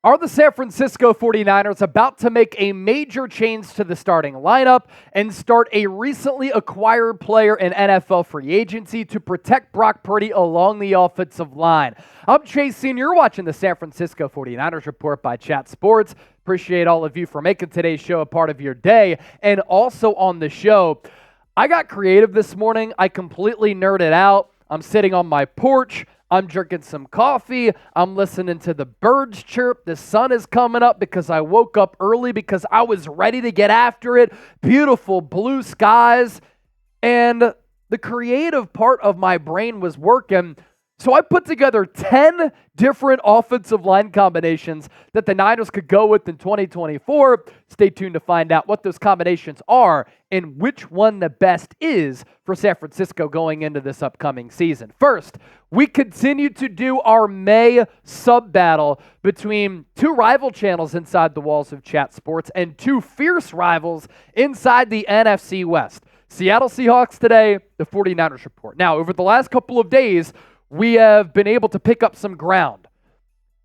Are the San Francisco 49ers about to make a major change to the starting lineup and start a recently acquired player in NFL free agency to protect Brock Purdy along the offensive line? I'm Chase Senior. You're watching the San Francisco 49ers Report by Chat Sports. Appreciate all of you for making today's show a part of your day. And also on the show, I got creative this morning. I completely nerded out. I'm sitting on my porch. I'm drinking some coffee. I'm listening to the birds chirp. The sun is coming up because I woke up early because I was ready to get after it. Beautiful blue skies. And the creative part of my brain was working. So I put together 10 different offensive line combinations that the Niners could go with in 2024. Stay tuned to find out what those combinations are and which one the best is for San Francisco going into this upcoming season. First, we continue to do our May sub-battle between two rival channels inside the walls of Chat Sports and two fierce rivals inside the NFC West. Seattle Seahawks today, the 49ers Report. Now, over the last couple of days, we have been able to pick up some ground.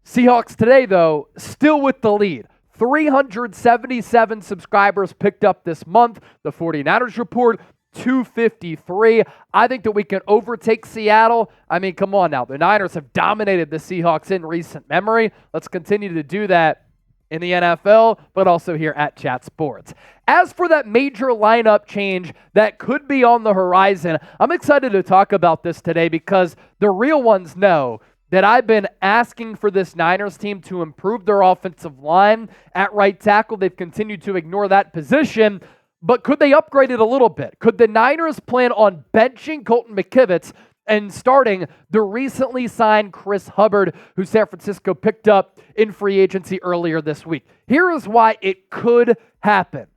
Seahawks today, though, still with the lead. 377 subscribers picked up this month. The 49ers Report, 253. I think that we can overtake Seattle. I mean, come on now. The Niners have dominated the Seahawks in recent memory. Let's continue to do that in the NFL, but also here at Chat Sports. As for that major lineup change that could be on the horizon, I'm excited to talk about this today because the real ones know that I've been asking for this Niners team to improve their offensive line at right tackle. They've continued to ignore that position, but could they upgrade it a little bit? Could the Niners plan on benching Colton McKivitz and starting the recently signed Chris Hubbard, who San Francisco picked up in free agency earlier this week? Here is why it could happen.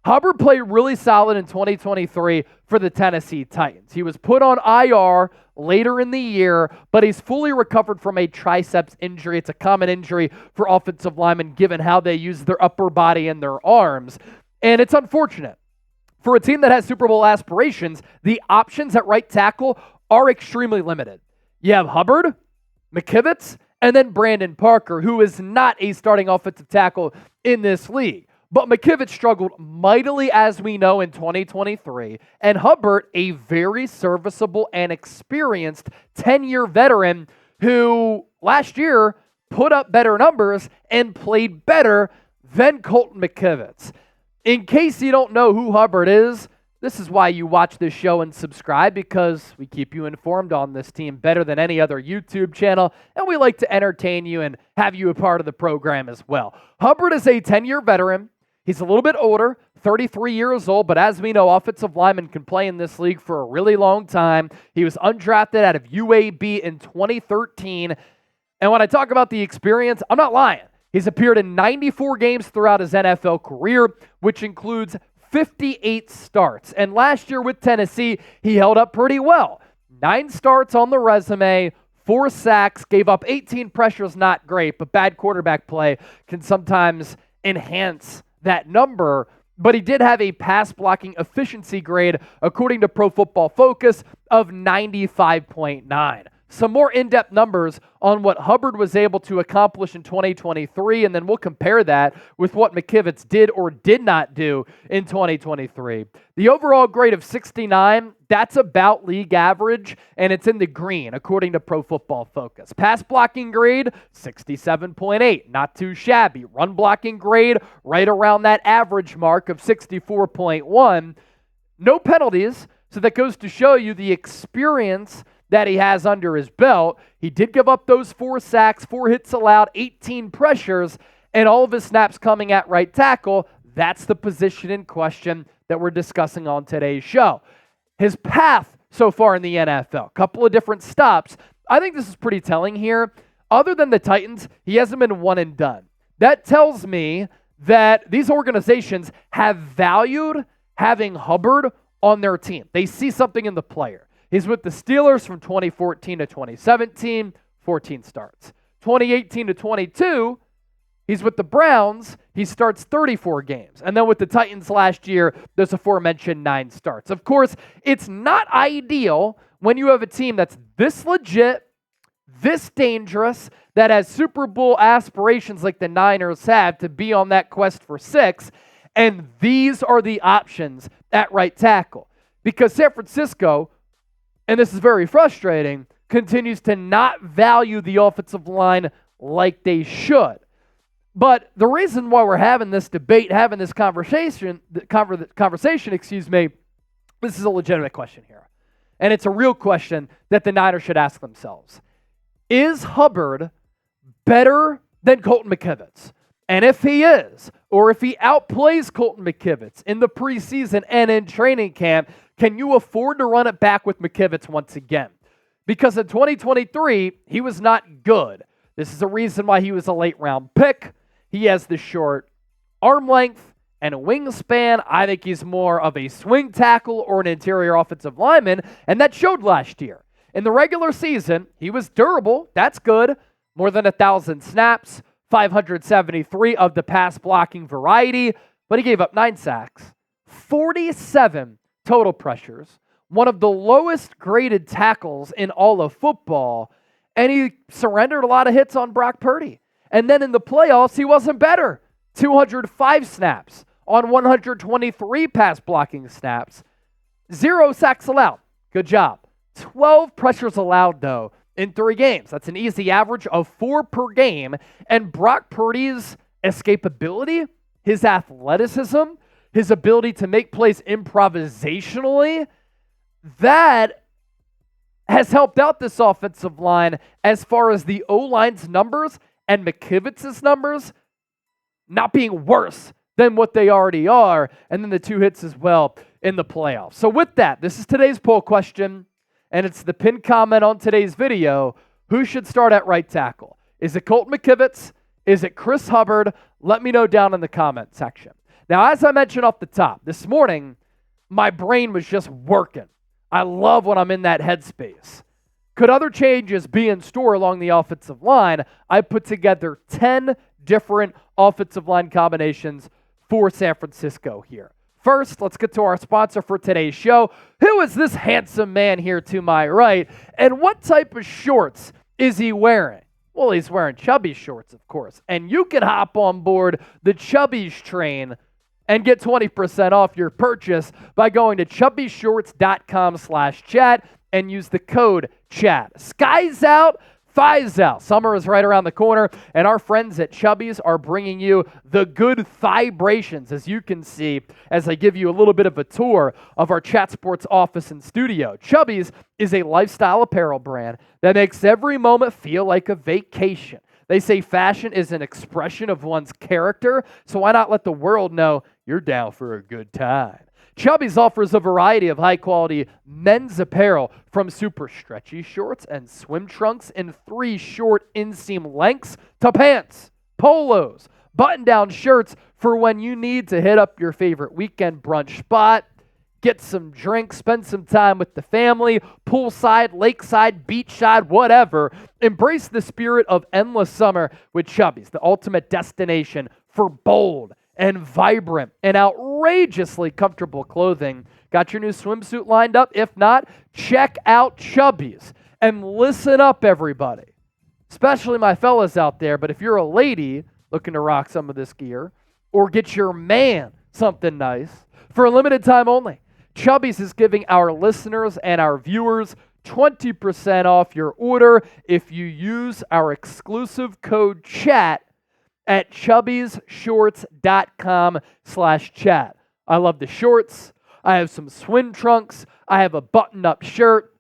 Hubbard played really solid in 2023 for the Tennessee Titans. He was put on IR later in the year, but he's fully recovered from a triceps injury. It's a common injury for offensive linemen given how they use their upper body and their arms. And it's unfortunate. For a team that has Super Bowl aspirations, the options at right tackle are extremely limited. You have Hubbard, McKivitz, and then Brandon Parker, who is not a starting offensive tackle in this league. But McKivitz struggled mightily, as we know, in 2023, and Hubbard, a very serviceable and experienced 10-year veteran who last year put up better numbers and played better than Colton McKivitz. In case you don't know who Hubbard is, this is why you watch this show and subscribe, because we keep you informed on this team better than any other YouTube channel, and we like to entertain you and have you a part of the program as well. Hubbard is a 10-year veteran. He's a little bit older, 33 years old, but as we know, offensive linemen can play in this league for a really long time. He was undrafted out of UAB in 2013, and when I talk about the experience, I'm not lying. He's appeared in 94 games throughout his NFL career, which includes 58 starts. And last year with Tennessee, he held up pretty well. 9 starts on the resume, 4 sacks, gave up 18 pressures, not great, but bad quarterback play can sometimes enhance that number. But he did have a pass blocking efficiency grade, according to Pro Football Focus, of 95.9. Some more in-depth numbers on what Hubbard was able to accomplish in 2023, and then we'll compare that with what McKivitz did or did not do in 2023. The overall grade of 69, that's about league average, and it's in the green, according to Pro Football Focus. Pass blocking grade, 67.8, not too shabby. Run blocking grade, right around that average mark of 64.1. No penalties, so that goes to show you the experience that he has under his belt. He did give up those 4 sacks, 4 hits allowed, 18 pressures, and all of his snaps coming at right tackle. That's the position in question that we're discussing on today's show. His path so far in the NFL, a couple of different stops. I think this is pretty telling here. Other than the Titans, he hasn't been one and done. That tells me that these organizations have valued having Hubbard on their team. They see something in the player. He's with the Steelers from 2014 to 2017, 14 starts. 2018 to 22, he's with the Browns. He starts 34 games. And then with the Titans last year, those aforementioned 9 starts. Of course, it's not ideal when you have a team that's this legit, this dangerous, that has Super Bowl aspirations like the Niners have to be on that quest for 6, and these are the options at right tackle. Because San Francisco, and this is very frustrating, continues to not value the offensive line like they should. But the reason why we're having this debate, having this conversation, this is a legitimate question here. And it's a real question that the Niners should ask themselves. Is Hubbard better than Colton McKivitz? And if he is, or if he outplays Colton McKivitz in the preseason and in training camp, can you afford to run it back with McKivitz once again? Because in 2023, he was not good. This is a reason why he was a late round pick. He has the short arm length and a wingspan. I think he's more of a swing tackle or an interior offensive lineman, and that showed last year. In the regular season, he was durable. That's good. More than 1,000 snaps, 573 of the pass blocking variety, but he gave up 9 sacks, 47 total pressures, one of the lowest graded tackles in all of football, and he surrendered a lot of hits on Brock Purdy. And then in the playoffs, he wasn't better. 205 snaps on 123 pass blocking snaps, 0 sacks allowed. Good job. 12 pressures allowed, though, in 3 games. That's an easy average of 4 per game. And Brock Purdy's escapability, his athleticism, his ability to make plays improvisationally, that has helped out this offensive line as far as the O-line's numbers and McKivitz's numbers not being worse than what they already are, and then the 2 hits as well in the playoffs. So with that, this is today's poll question, and it's the pinned comment on today's video. Who should start at right tackle? Is it Colton McKivitz? Is it Chris Hubbard? Let me know down in the comment section. Now, as I mentioned off the top, this morning, my brain was just working. I love when I'm in that headspace. Could other changes be in store along the offensive line? I put together 10 different offensive line combinations for San Francisco here. First, let's get to our sponsor for today's show. Who is this handsome man here to my right? And what type of shorts is he wearing? Well, he's wearing Chubbies shorts, of course. And you can hop on board the Chubbies train and get 20% off your purchase by going to chubbiesshorts.com/chat and use the code CHAT. Sky's out, thighs out. Summer is right around the corner, and our friends at Chubbies are bringing you the good vibrations, as you can see, as I give you a little bit of a tour of our Chat Sports office and studio. Chubbies is a lifestyle apparel brand that makes every moment feel like a vacation. They say fashion is an expression of one's character, so why not let the world know you're down for a good time? Chubbies offers a variety of high-quality men's apparel, from super stretchy shorts and swim trunks in 3 short inseam lengths to pants, polos, button-down shirts for when you need to hit up your favorite weekend brunch spot, get some drinks, spend some time with the family, poolside, lakeside, beachside, whatever. Embrace the spirit of endless summer with Chubbies, the ultimate destination for bold and vibrant and outrageously comfortable clothing. Got your new swimsuit lined up? If not, check out Chubbies. And listen up, everybody, especially my fellas out there, but if you're a lady looking to rock some of this gear, or get your man something nice, for a limited time only, Chubbies is giving our listeners and our viewers 20% off your order if you use our exclusive code CHAT at chubbiesshorts.com/chat. I love the shorts. I have some swim trunks. I have a button-up shirt.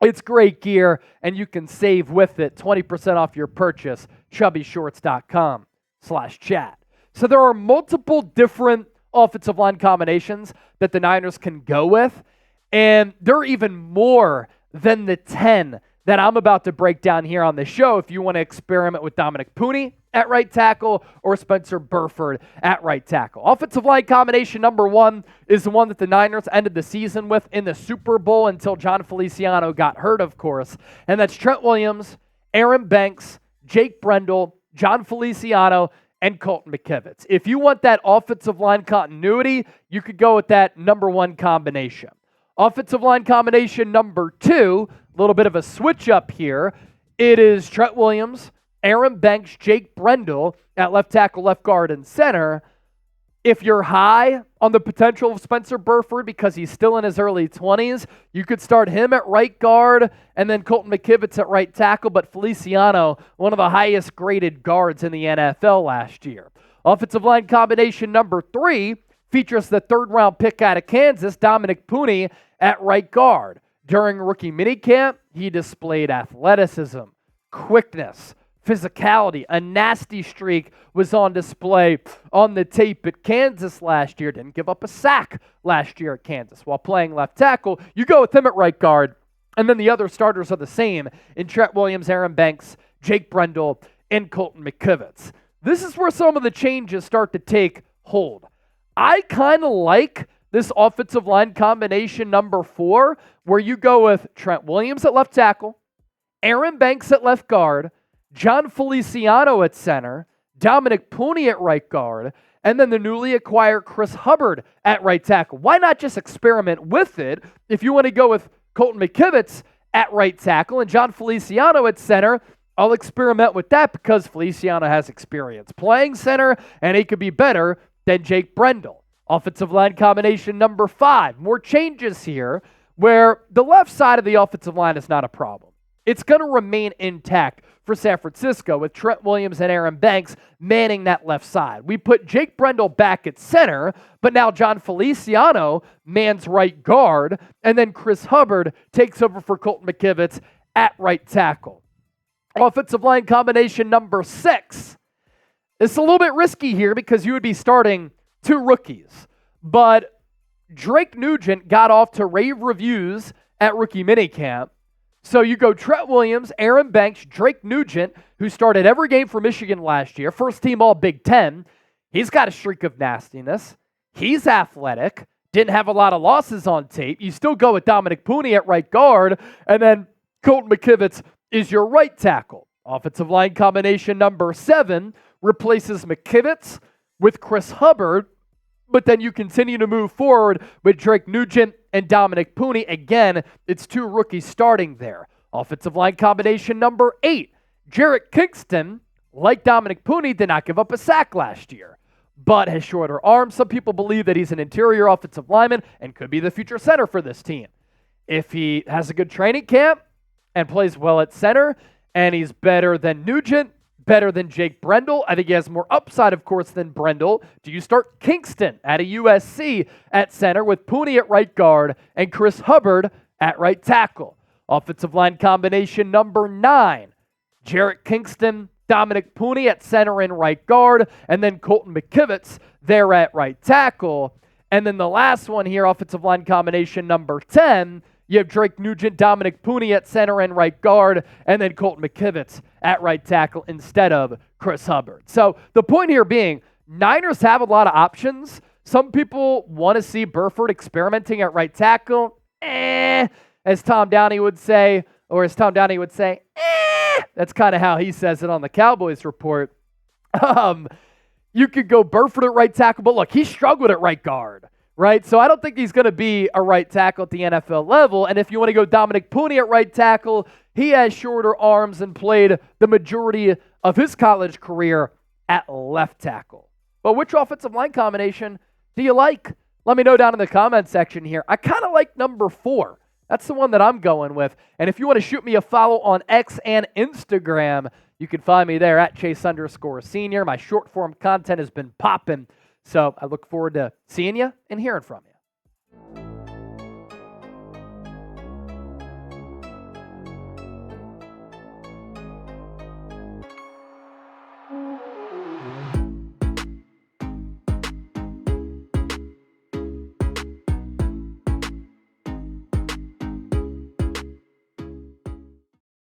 It's great gear, and you can save with it 20% off your purchase, chubbiesshorts.com/chat. So there are multiple different offensive line combinations that the Niners can go with, and there are even more than the 10 that I'm about to break down here on the show if you want to experiment with Dominic Pooney at right tackle or Spencer Burford at right tackle. Offensive line combination number 1 is the one that the Niners ended the season with in the Super Bowl until John Feliciano got hurt, of course, and that's Trent Williams, Aaron Banks, Jake Brendel, John Feliciano, and Colton McKivitz. If you want that offensive line continuity, you could go with that number 1 combination. Offensive line combination number 2, a little bit of a switch up here, It is Trent Williams, Aaron Banks, Jake Brendel at left tackle, left guard, and center. If you're high on the potential of Spencer Burford because he's still in his early 20s, you could start him at right guard and then Colton McKivitz at right tackle, but Feliciano, one of the highest graded guards in the NFL last year. Offensive line combination number 3 features the third-round pick out of Kansas, Dominic Pooney, at right guard. During rookie minicamp, he displayed athleticism, quickness, physicality. A nasty streak was on display on the tape at Kansas last year. Didn't give up a sack last year at Kansas. While playing left tackle, you go with him at right guard, and then the other starters are the same in Trent Williams, Aaron Banks, Jake Brendel, and Colton McKivitz. This is where some of the changes start to take hold. I kind of like this offensive line combination number 4, where you go with Trent Williams at left tackle, Aaron Banks at left guard, John Feliciano at center, Dominic Pooney at right guard, and then the newly acquired Chris Hubbard at right tackle. Why not just experiment with it if you want to go with Colton McKivitz at right tackle and John Feliciano at center? I'll experiment with that because Feliciano has experience playing center, and he could be better than Jake Brendel. Offensive line combination number 5. More changes here where the left side of the offensive line is not a problem. It's going to remain intact for San Francisco with Trent Williams and Aaron Banks manning that left side. We put Jake Brendel back at center, but now John Feliciano mans right guard, and then Chris Hubbard takes over for Colton McKivitz at right tackle. Offensive line combination number 6. It's a little bit risky here because you would be starting 2 rookies, but Drake Nugent got off to rave reviews at rookie minicamp. So you go Trent Williams, Aaron Banks, Drake Nugent, who started every game for Michigan last year, first team all Big Ten. He's got a streak of nastiness. He's athletic, didn't have a lot of losses on tape. You still go with Dominic Pooney at right guard, and then Colton McKivitz is your right tackle. Offensive line combination number 7 replaces McKivitz with Chris Hubbard, but then you continue to move forward with Drake Nugent and Dominic Pooney. Again, it's 2 rookies starting there. Offensive line combination number 8. Jarrett Kingston, like Dominic Pooney, did not give up a sack last year, but has shorter arms. Some people believe that he's an interior offensive lineman and could be the future center for this team. If he has a good training camp and plays well at center, and he's better than Nugent, better than Jake Brendel, I think he has more upside, of course, than Brendel. Do you start Kingston at a USC at center with Pooney at right guard and Chris Hubbard at right tackle? Offensive line combination number 9. Jarrett Kingston, Dominic Pooney at center and right guard, and then Colton McKivitz there at right tackle. And then the last one here, offensive line combination number 10, you have Drake Nugent, Dominic Pooney at center and right guard, and then Colton McKivitz at right tackle instead of Chris Hubbard. So the point here being, Niners have a lot of options. Some people want to see Burford experimenting at right tackle. As Tom Downey would say, That's kind of how he says it on the Cowboys report. You could go Burford at right tackle, but look, he struggled at right guard. Right? So I don't think he's going to be a right tackle at the NFL level. And if you want to go Dominic Pooney at right tackle, he has shorter arms and played the majority of his college career at left tackle. But which offensive line combination do you like? Let me know down in the comment section here. I kind of like number 4. That's the one that I'm going with. And if you want to shoot me a follow on X and Instagram, you can find me there at Chase_Senior. My short form content has been popping. So I look forward to seeing you and hearing from you.